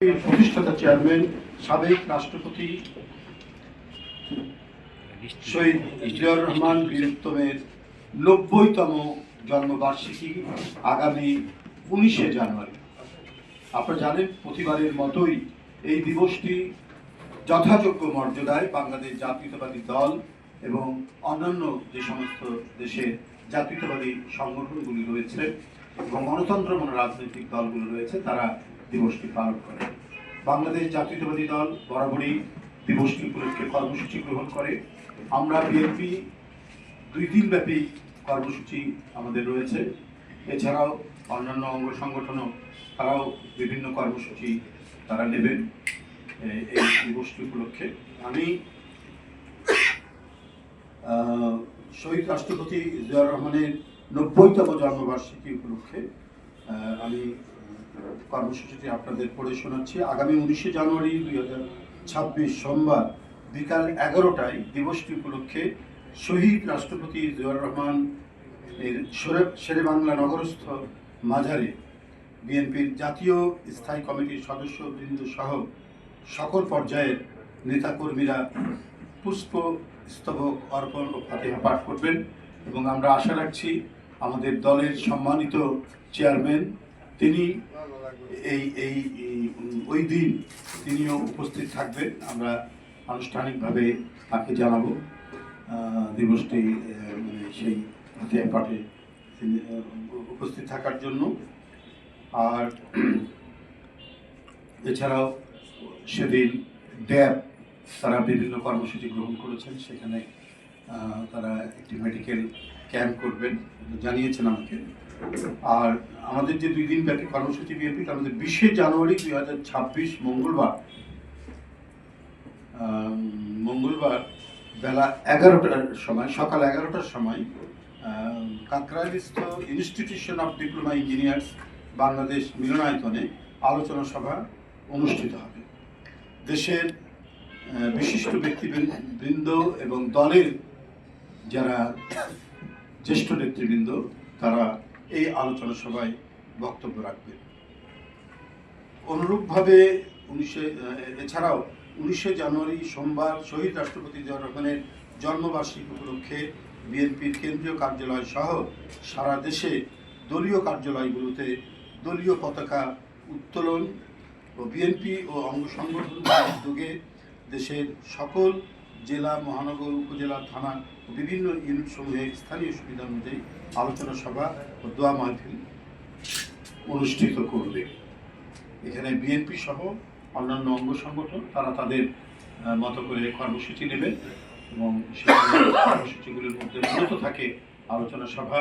প্রতিষ্ঠাতা চেয়ারম্যান সাবেক রাষ্ট্রপতি শহীদ জিয়াউর রহমান বীরোত্তমের ৯০তম জন্মবার্ষিকী আগামী ১৯শে জানুয়ারি। আপনারা জানেন, প্রতিবারের মতোই এই দিবসটি যথাযোগ্য মর্যাদায় বাংলাদেশ জাতীয়তাবাদী দল এবং অন্যান্য যে সমস্ত দেশের জাতীয়তাবাদী সংগঠনগুলি রয়েছে এবং গণতন্ত্রময় রাজনৈতিক দলগুলো রয়েছে তারা দিবসটি পালন করে। বাংলাদেশ জাতীয়তাবাদী দল বরাবরই দিবসটি উপলক্ষে কর্মসূচি গ্রহণ করে। আমরা বিএনপি ২ দিনব্যাপী কর্মসূচি আমাদের রয়েছে। এছাড়াও অন্যান্য অঙ্গ সংগঠনও তারাও বিভিন্ন কর্মসূচি তারা নেবেন এই দিবসটি উপলক্ষে। আমি শহীদ রাষ্ট্রপতি জিয়াউর রহমানের ৯০তম জন্মবার্ষিকী উপলক্ষে আমি কর্মসূচিটি আপনাদের পড়ে শোনাচ্ছি। আগামী ১৯শে জানুয়ারি ২০২৬ সোমবার বিকাল ১১টায় দিবসটি উপলক্ষে শহীদ রাষ্ট্রপতি জিয়াউর রহমান এর শেরেবাংলা নগরস্থ মাজারে বিএনপির জাতীয় স্থায়ী কমিটির সদস্যবৃন্দ সহ সকল পর্যায়ের নেতাকর্মীরা পুষ্প স্তবক অর্পণ ও ফাতিহা পাঠ করবেন এবং আমরা আশা রাখছি আমাদের দলের সম্মানিত চেয়ারম্যান তিনি ওই দিন তিনিও উপস্থিত থাকবেন। আমরা আনুষ্ঠানিকভাবে তাকে জানাবো দিবসটি সেই ফাতিহা পাঠে তিনি উপস্থিত থাকার জন্য। আর এছাড়াও সেদিন ড্যাব তারা বিভিন্ন কর্মসূচি গ্রহণ করেছেন, সেখানে তারা একটি মেডিকেল ক্যাম্প করবেন জানিয়েছেন আমাকে। আর আমাদের যে 2 দিন ব্যাপী কর্মসূচি বিএনপি, আমাদের 20শে জানুয়ারি 2026 মঙ্গলবার বেলা 11টার সময়, সকাল 11টার সময় কাকরাইলস্থ institution of diploma engineers Bangladesh মিলনায়তনে আলোচনা সভা অনুষ্ঠিত হবে। দেশের বিশিষ্ট ব্যক্তিবৃন্দ এবং দলের যারা জ্যেষ্ঠ নেতৃবৃন্দ তারা এই আলোচনা সভায় বক্তব্য রাখবেন। অনুরূপভাবে এছাড়াও ১৯শে জানুয়ারি সোমবার শহীদ রাষ্ট্রপতি জিয়াউর রহমানের জন্মবার্ষিকী উপলক্ষে বিএনপির কেন্দ্রীয় কার্যালয় সহ সারা দেশে দলীয় কার্যালয়গুলোতে দলীয় পতাকা উত্তোলন ও বিএনপি ও অঙ্গ সংগঠনগুলোর উদ্যোগে দেশের সকল জেলা, মহানগর, উপজেলা, থানা ও বিভিন্ন ইউনিটসমূহে স্থানীয় সুবিধা অনুযায়ী আলোচনা সভা ও দোয়া মাহফিল অনুষ্ঠিত করবে। এখানে বিএনপি সহ অন্যান্য অঙ্গ সংগঠন তারা তাদের মতো করে কর্মসূচি নেবেন এবং সেই কর্মসূচিগুলির মধ্যে মূলত থাকে আলোচনা সভা।